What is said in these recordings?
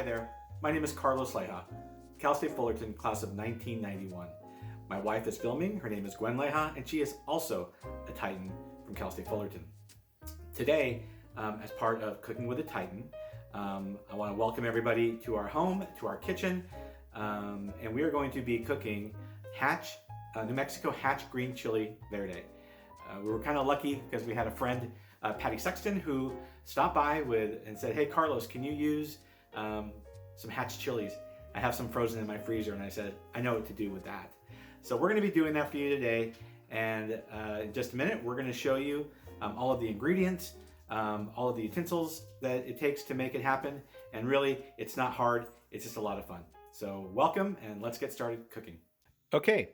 Hi there, my name is Carlos LEIJA, Cal State Fullerton, class of 1991. My wife is filming, her name is Gwen LEIJA, and she is also a Titan from Cal State Fullerton. Today, as part of Cooking with a Titan, I want to welcome everybody to our home, to our kitchen, and we are going to be cooking New Mexico Hatch Green Chili Verde. We were kind of lucky because we had a friend, Patty Sexton, who stopped by and said, "Hey Carlos, can you use some Hatch chilies? I have some frozen in my freezer." And I said, "I know what to do with that." So we're going to be doing that for you today, and in just a minute we're going to show you all of the ingredients, all of the utensils that it takes to make it happen, and really it's not hard, it's just a lot of fun. So welcome, and let's get started cooking. Okay,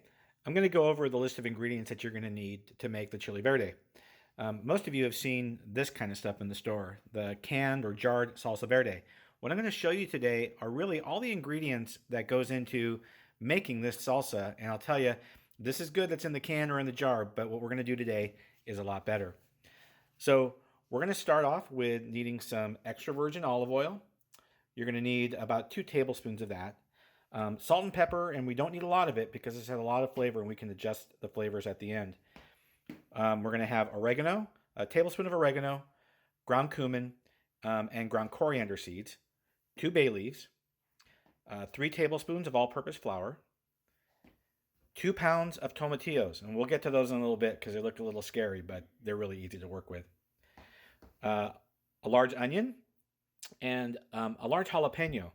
I'm going to go over the list of ingredients that you're going to need to make the chili verde. Most of you have seen this kind of stuff in the store, the canned or jarred salsa verde. What I'm going to show you today are really all the ingredients that goes into making this salsa, and I'll tell you, this is good that's in the can or in the jar, but what we're going to do today is a lot better. So we're going to start off with needing some extra virgin olive oil. You're going to need about 2 tablespoons of that. Salt and pepper, and we don't need a lot of it because this has a lot of flavor and we can adjust the flavors at the end. We're going to have oregano, a tablespoon of oregano, ground cumin, and ground coriander seeds, 2 bay leaves, 3 tablespoons of all-purpose flour, 2 pounds of tomatillos, and we'll get to those in a little bit because they look a little scary, but they're really easy to work with. A large onion, and a large jalapeno.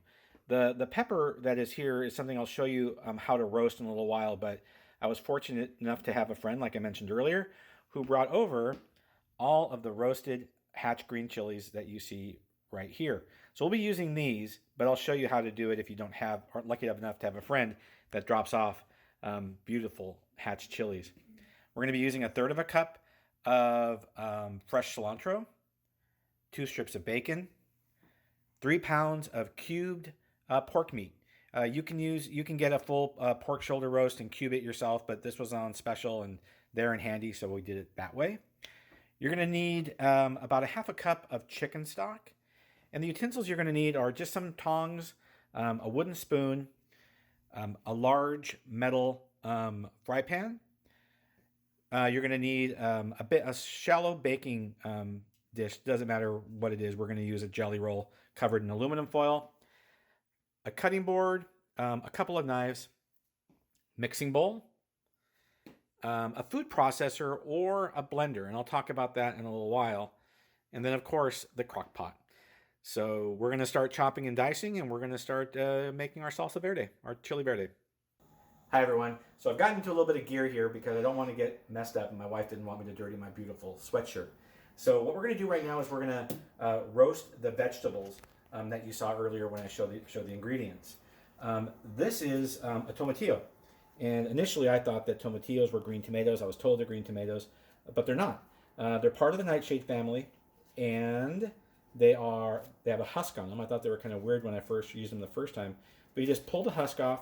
The pepper that is here is something I'll show you how to roast in a little while, but I was fortunate enough to have a friend, like I mentioned earlier, who brought over all of the roasted Hatch green chilies that you see right here. So we'll be using these, but I'll show you how to do it if you aren't lucky enough to have a friend that drops off beautiful Hatch chilies. We're going to be using 1/3 cup of fresh cilantro, 2 strips of bacon, 3 pounds of cubed pork meat. You can get a full pork shoulder roast and cube it yourself, but this was on special and they're in handy, so we did it that way. You're going to need about 1/2 cup of chicken stock, and the utensils you're going to need are just some tongs, a wooden spoon, a large metal fry pan. You're going to need a shallow baking dish. Doesn't matter what it is. We're going to use a jelly roll covered in aluminum foil, a cutting board, a couple of knives, mixing bowl, a food processor or a blender, and I'll talk about that in a little while, and then of course the crock pot. So we're going to start chopping and dicing, and we're going to start making our salsa verde, our chili verde. Hi everyone. So I've gotten into a little bit of gear here because I don't want to get messed up, and my wife didn't want me to dirty my beautiful sweatshirt. So what we're going to do right now is we're going to roast the vegetables that you saw earlier when I showed the ingredients. This is a tomatillo, and initially I thought that tomatillos were green tomatoes. I was told they're green tomatoes, but they're not. They're part of the nightshade family, and they have a husk on them. I thought they were kind of weird when I first used them the first time, but you just pull the husk off,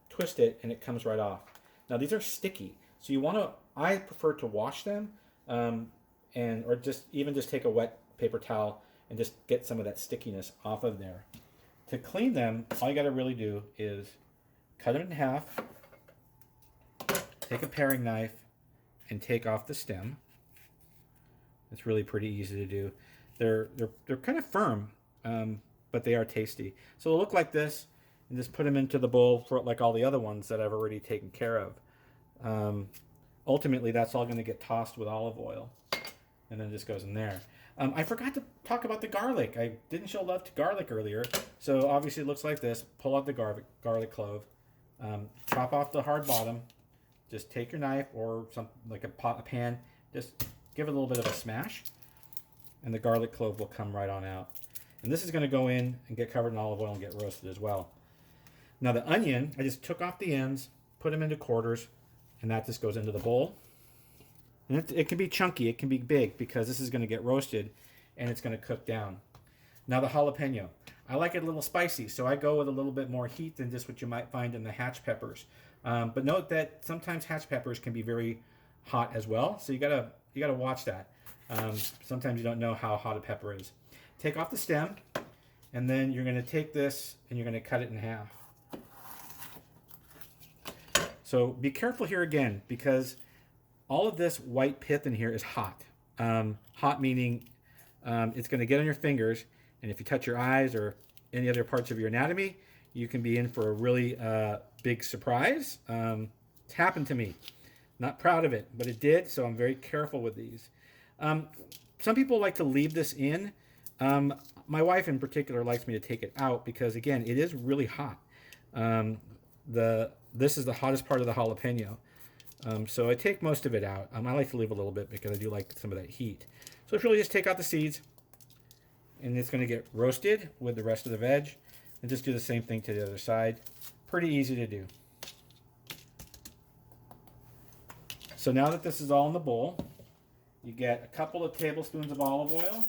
twist it, and it comes right off. Now these are sticky, so I prefer to wash them, or just take a wet paper towel and just get some of that stickiness off of there. To clean them, all you got to really do is cut them in half, take a paring knife, and take off the stem. It's really pretty easy to do. They're kind of firm, but they are tasty. So they'll look like this, and just put them into the bowl for like all the other ones that I've already taken care of. Ultimately, that's all going to get tossed with olive oil, and then it just goes in there. I forgot to talk about the garlic. I didn't show love to garlic earlier, so obviously it looks like this. Pull out the garlic clove, chop off the hard bottom. Just take your knife or something like a pan, just give it a little bit of a smash, and the garlic clove will come right on out. And this is going to go in and get covered in olive oil and get roasted as well. Now the onion, I just took off the ends, put them into quarters, and that just goes into the bowl. And it can be chunky, it can be big, because this is going to get roasted and it's going to cook down. Now the jalapeno. I like it a little spicy, so I go with a little bit more heat than just what you might find in the Hatch peppers. But note that sometimes Hatch peppers can be very hot as well, so you gotta watch that. Sometimes you don't know how hot a pepper is. Take off the stem, And then you're going to take this and you're going to cut it in half. So be careful here again, because all of this white pith in here is hot. Hot meaning it's going to get on your fingers, and if you touch your eyes or any other parts of your anatomy, you can be in for a really big surprise. It's happened to me. Not proud of it, but it did, so I'm very careful with these. Some people like to leave this in. My wife in particular likes me to take it out because, again, it is really hot. This is the hottest part of the jalapeno. So I take most of it out. I like to leave a little bit because I do like some of that heat. So it's really just take out the seeds, and it's going to get roasted with the rest of the veg. And just do the same thing to the other side. Pretty easy to do. So now that this is all in the bowl, you get a couple of tablespoons of olive oil.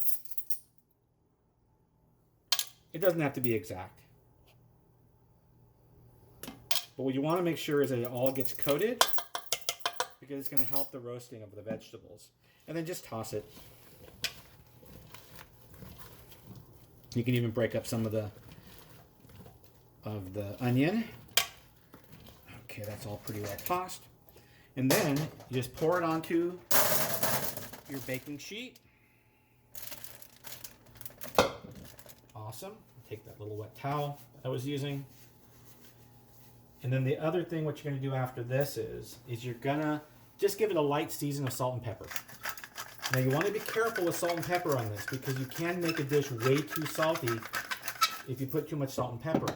It doesn't have to be exact. But what you want to make sure is that it all gets coated, because it's going to help the roasting of the vegetables. And then just toss it. You can even break up some of the onion. Okay, that's all pretty well tossed. And then you just pour it onto your baking sheet. Awesome. Take that little wet towel I was using. And then the other thing, what you're going to do after this is you're going to just give it a light season of salt and pepper. Now you want to be careful with salt and pepper on this, because you can make a dish way too salty if you put too much salt and pepper.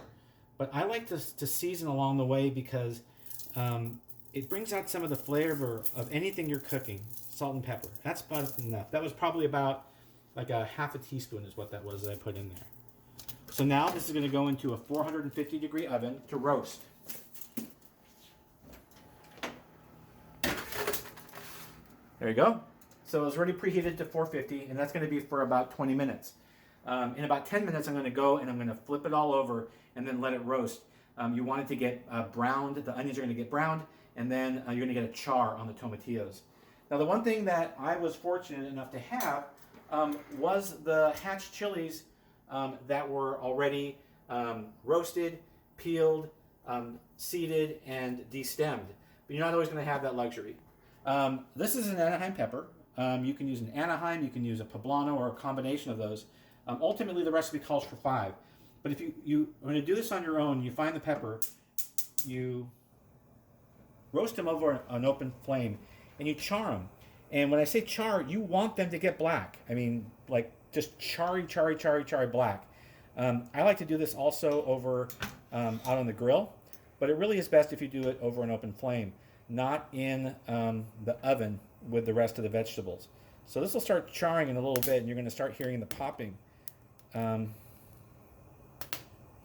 But I like to season along the way, because it brings out some of the flavor of anything you're cooking. Salt and pepper. That's about enough. That was probably about like a half a teaspoon is what that was that I put in there. So now this is going to go into a 450-degree oven to roast. There you go. So it's already preheated to 450, and that's going to be for about 20 minutes. In about 10 minutes, I'm going to go and I'm going to flip it all over and then let it roast. You want it to get browned. The onions are going to get browned, and then you're going to get a char on the tomatillos. Now, the one thing that I was fortunate enough to have was the Hatch chilies that were already roasted, peeled, seeded, and destemmed. But you're not always going to have that luxury. This is an Anaheim pepper. You can use an Anaheim, you can use a poblano, or a combination of those. Ultimately, the recipe calls for 5. But if you are going to do this on your own, you find the pepper, you roast them over an open flame, and you char them. And when I say char, you want them to get black. I mean, like just charry black. I like to do this also over out on the grill, but it really is best if you do it over an open flame, not in the oven with the rest of the vegetables. So this will start charring in a little bit, and you're going to start hearing the popping.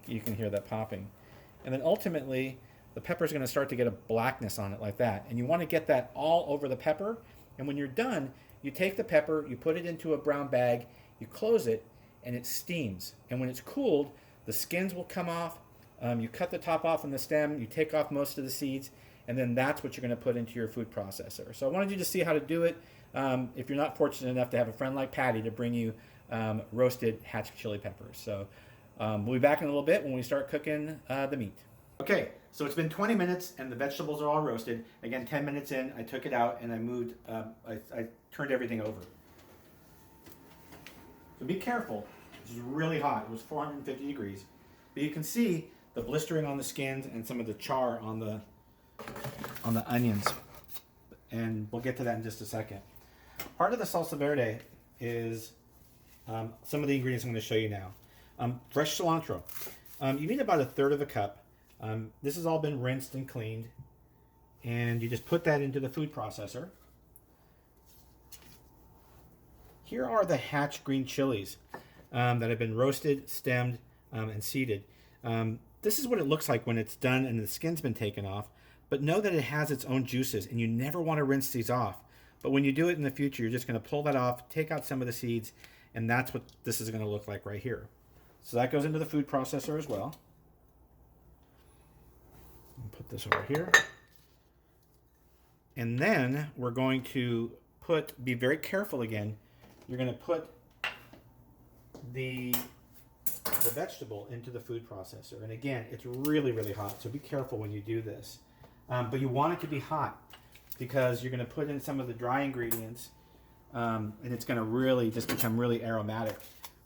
You can hear that popping. And then ultimately, the pepper is going to start to get a blackness on it like that. And you want to get that all over the pepper. And when you're done, you take the pepper, you put it into a brown bag, you close it, and it steams. And when it's cooled, the skins will come off. You cut the top off on the stem, you take off most of the seeds, and then that's what you're going to put into your food processor. So I wanted you to see how to do it if you're not fortunate enough to have a friend like Patty to bring you roasted Hatch chili peppers. So we'll be back in a little bit when we start cooking the meat. Okay, so it's been 20 minutes and the vegetables are all roasted. Again, 10 minutes in, I took it out and I moved, I turned everything over. So be careful. This is really hot. It was 450 degrees. But you can see the blistering on the skins and some of the char on the onions. And we'll get to that in just a second. Part of the salsa verde is some of the ingredients I'm going to show you now. Fresh cilantro. You need about 1/3 of a cup. This has all been rinsed and cleaned. And you just put that into the food processor. Here are the Hatch green chilies that have been roasted, stemmed, and seeded. This is what it looks like when it's done and the skin's been taken off. But know that it has its own juices, and you never want to rinse these off. But when you do it in the future, you're just going to pull that off, take out some of the seeds, and that's what this is going to look like right here. So that goes into the food processor as well. Put this over here. And then we're going to be very careful again. You're going to put the the vegetable into the food processor. And again, it's really, really hot, so be careful when you do this. But you want it to be hot because you're going to put in some of the dry ingredients, and it's going to really just become really aromatic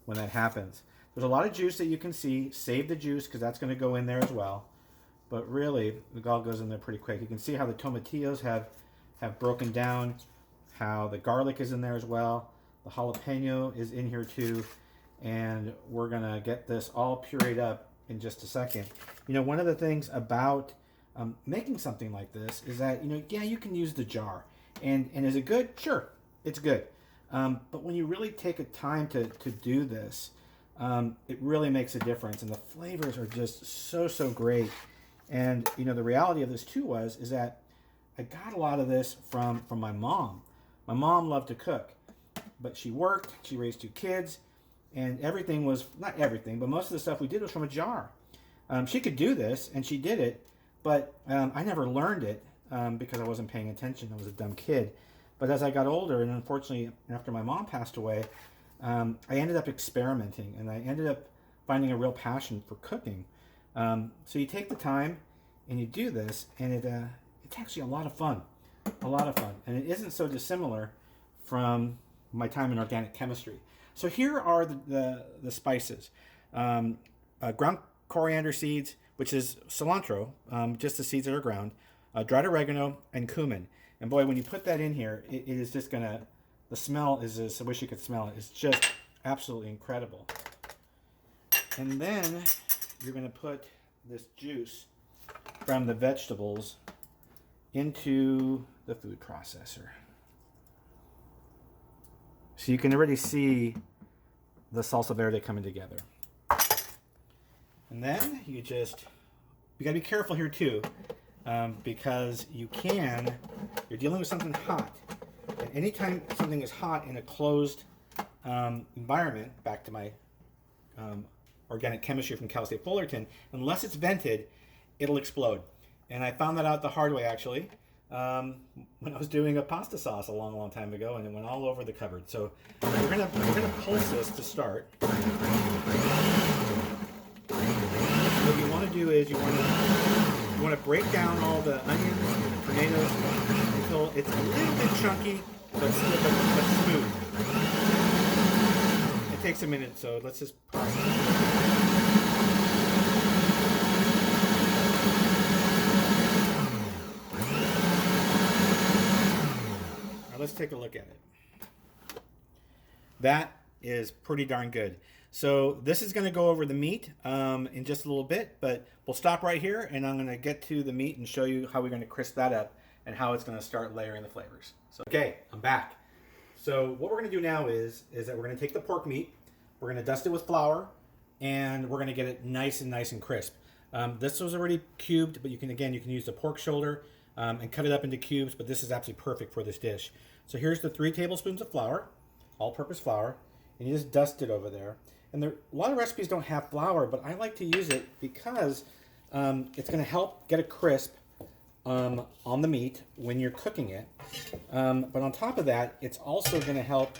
when that happens. There's a lot of juice that you can see. Save the juice because that's going to go in there as well. But really, it all goes in there pretty quick. You can see how the tomatillos have broken down, how the garlic is in there as well. The jalapeno is in here too. And we're going to get this all pureed up in just a second. You know, one of the things about making something like this is that, you know, yeah, you can use the jar. And is it good? Sure, it's good. But when you really take a time to do this, it really makes a difference. And the flavors are just so great. And, you know, the reality of this too is that I got a lot of this from my mom. My mom loved to cook, but she worked, she raised 2 kids, and everything was, not everything, but most of the stuff we did was from a jar. She could do this, and she did it, but I never learned it because I wasn't paying attention. I was a dumb kid. But as I got older, and unfortunately after my mom passed away, I ended up experimenting, and I ended up finding a real passion for cooking. So you take the time and you do this, and it's actually a lot of fun. And it isn't so dissimilar from my time in organic chemistry. So here are the spices. Ground coriander seeds, which is cilantro, just the seeds that are ground, dried oregano, and cumin. And boy, when you put that in here, it is just gonna, the smell is just, I wish you could smell it. It's just absolutely incredible. And then you're gonna put this juice from the vegetables into the food processor. So you can already see the salsa verde coming together. And then you gotta be careful here too, because you're dealing with something hot. And anytime something is hot in a closed environment, back to my organic chemistry from Cal State Fullerton, unless it's vented, it'll explode. And I found that out the hard way, actually, when I was doing a pasta sauce a long time ago, and it went all over the cupboard. So we're gonna pulse this to start. What you want to do is you want to break down all the onions and tomatoes until it's a little bit chunky, but smooth. It takes a minute, so let's just process it. Let's take a look at it. That is pretty darn good. So this is going to go over the meat in just a little bit, but we'll stop right here, and I'm going to get to the meat and show you how we're going to crisp that up and how it's going to start layering the flavors. So, okay, I'm back. So what we're going to do now is that we're going to take the pork meat, we're going to dust it with flour, and we're going to get it nice and crisp. This was already cubed, but you can use the pork shoulder and cut it up into cubes, but this is absolutely perfect for this dish. So here's the 3 tablespoons of flour, all-purpose flour, and you just dust it over there. And a lot of recipes don't have flour, but I like to use it because it's going to help get a crisp on the meat when you're cooking it. But on top of that, it's also going to help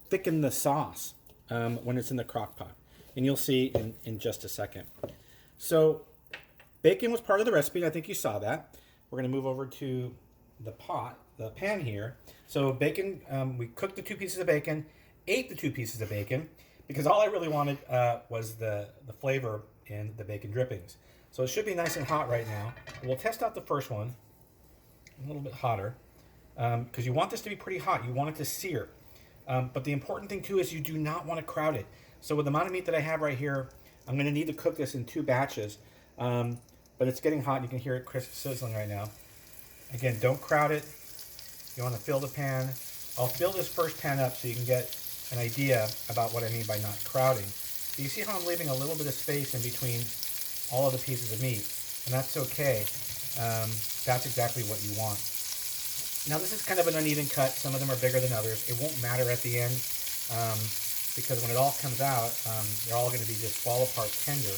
thicken the sauce when it's in the crock pot. And you'll see in just a second. So bacon was part of the recipe. I think you saw that. We're going to move over to the pan here. So bacon, we cooked the 2 pieces of bacon, ate the 2 pieces of bacon, because all I really wanted was the flavor in the bacon drippings. So it should be nice and hot right now. We'll test out the first one, a little bit hotter, because you want this to be pretty hot. You want it to sear. But the important thing too is you do not want to crowd it. So with the amount of meat that I have right here, I'm going to need to cook this in 2 batches. But it's getting hot. You can hear it crisp sizzling right now. Again, don't crowd it. You want to fill the pan. I'll fill this first pan up so you can get an idea about what I mean by not crowding. You see how I'm leaving a little bit of space in between all of the pieces of meat, and that's okay. That's exactly what you want. Now this is kind of an uneven cut. Some of them are bigger than others. It won't matter at the end because when it all comes out, they're all going to be just fall apart tender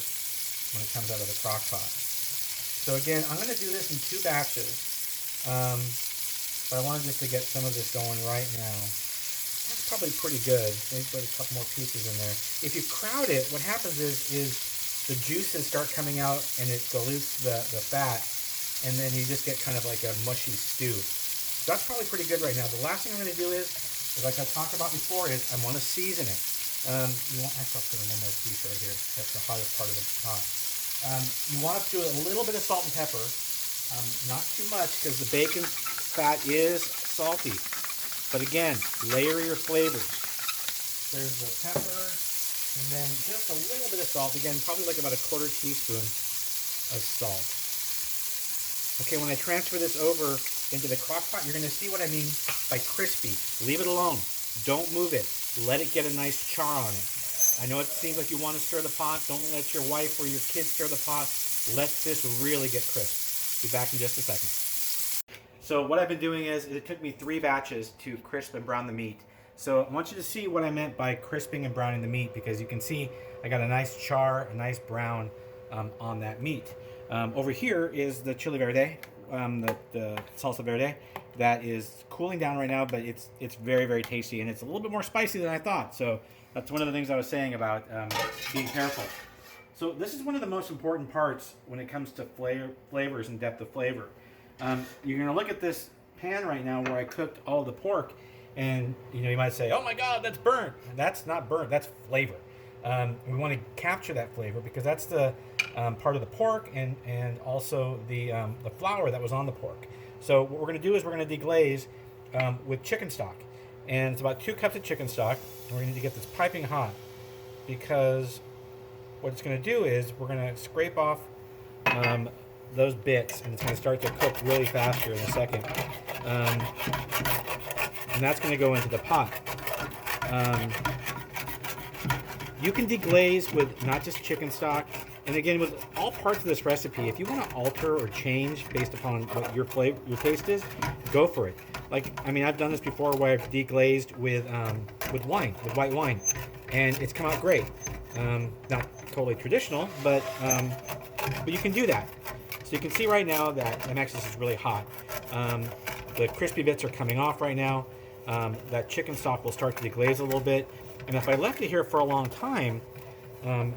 when it comes out of the crock pot. So again, I'm going to do this in 2 batches, but I wanted just to get some of this going right now. That's probably pretty good. Maybe put a couple more pieces in there. If you crowd it, what happens is the juices start coming out and it dilutes the fat, and then you just get kind of like a mushy stew. So that's probably pretty good right now. The last thing I'm going to do is like I talked about before, is I want to season it. You want, actually, I'll put in one more piece right here. That's the hottest part of the pot. You want to do a little bit of salt and pepper. Not too much because the bacon fat is salty. But again, layer your flavors. There's the pepper, and then just a little bit of salt. Again, probably like about a quarter teaspoon of salt. Okay, when I transfer this over into the crock pot, you're going to see what I mean by crispy. Leave it alone. Don't move it. Let it get a nice char on it. I know it seems like you want to stir the pot. Don't let your wife or your kids stir the pot. Let this really get crisp. Be back in just a second. So what I've been doing is, it took me 3 batches to crisp and brown the meat. So I want you to see what I meant by crisping and browning the meat, because you can see I got a nice char, a nice brown on that meat. Over here is the chili verde, the salsa verde, that is cooling down right now, but it's very, very tasty, and it's a little bit more spicy than I thought. So that's one of the things I was saying about being careful. So this is one of the most important parts when it comes to flavors and depth of flavor. You're going to look at this pan right now where I cooked all the pork, and you might say, oh my god, that's burnt. That's not burnt, that's flavor. We want to capture that flavor because that's the part of the pork and also the flour that was on the pork. So what we're going to do is we're going to deglaze with chicken stock, and it's about 2 cups of chicken stock. And we're going to get this piping hot, because what it's going to do is we're going to scrape off those bits, and it's going to start to cook really fast here in a second. And that's going to go into the pot. You can deglaze with not just chicken stock. And again, with all parts of this recipe, if you want to alter or change based upon what your taste is, go for it. Like, I mean, I've done this before where I've deglazed with wine, with white wine, and it's come out great. Not totally traditional, but you can do that. So you can see right now that this is really hot. The crispy bits are coming off right now. That chicken stock will start to deglaze a little bit, and if I left it here for a long time,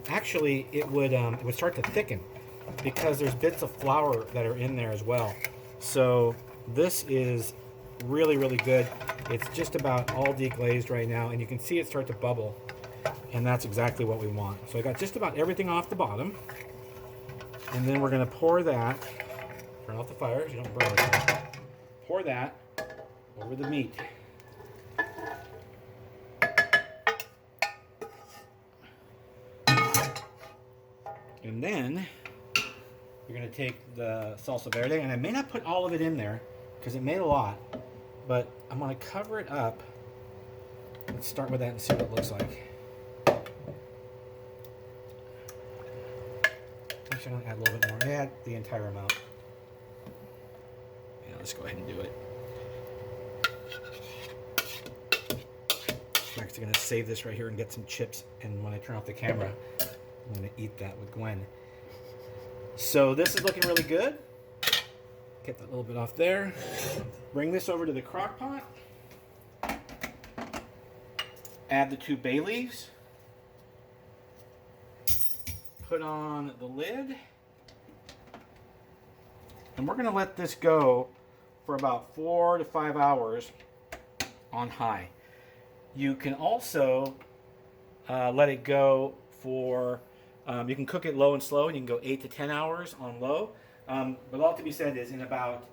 actually it would start to thicken, because there's bits of flour that are in there as well. So this is really, really good. It's just about all deglazed right now, and you can see it start to bubble, and that's exactly what we want. So I got just about everything off the bottom, and then we're going to pour that, turn off the fire so you don't burn it. Pour that over the meat. And then you're going to take the salsa verde, and I may not put all of it in there because it made a lot, but I'm going to cover it up. Let's start with that and see what it looks like. Actually, I'm going to add a little bit more. Add the entire amount. Yeah, let's go ahead and do it. I'm actually going to save this right here and get some chips, and when I turn off the camera, I'm going to eat that with Gwen. So this is looking really good. Get that little bit off there. Bring this over to the crock pot. Add the 2 bay leaves. Put on the lid. And we're going to let this go for about 4 to 5 hours on high. You can also let it go for, you can cook it low and slow, and you can go 8 to 10 hours on low. But all to be said is in about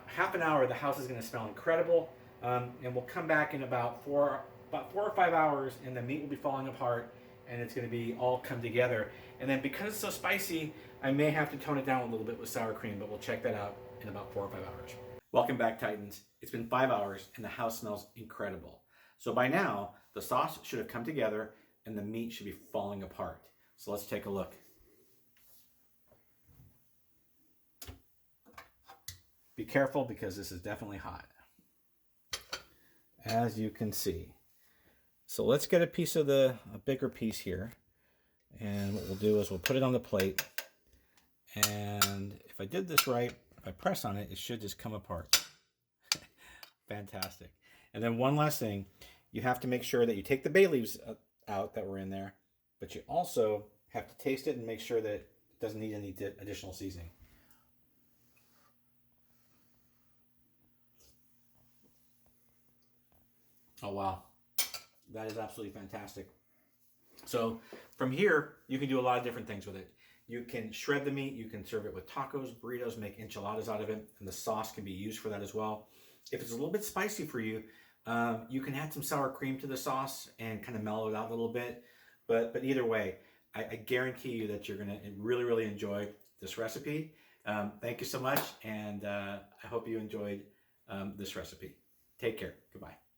half an hour, the house is going to smell incredible. And we'll come back in about 4 or 5 hours, and the meat will be falling apart, and it's going to be all come together. And then because it's so spicy, I may have to tone it down a little bit with sour cream, but we'll check that out in about 4 or 5 hours. Welcome back, Titans. It's been 5 hours, and the house smells incredible. So by now, the sauce should have come together, and the meat should be falling apart. So let's take a look. Be careful, because this is definitely hot, as you can see. So let's get a bigger piece here, and what we'll do is we'll put it on the plate, and if I did this right, if I press on it, it should just come apart. Fantastic. And then one last thing, you have to make sure that you take the bay leaves out that were in there, but you also have to taste it and make sure that it doesn't need any additional seasoning. Oh wow, that is absolutely fantastic. So from here, you can do a lot of different things with it. You can shred the meat, you can serve it with tacos, burritos, make enchiladas out of it, and the sauce can be used for that as well. If it's a little bit spicy for you, you can add some sour cream to the sauce and kind of mellow it out a little bit. But either way, I guarantee you that you're going to really, really enjoy this recipe. Thank you so much, and I hope you enjoyed this recipe. Take care. Goodbye.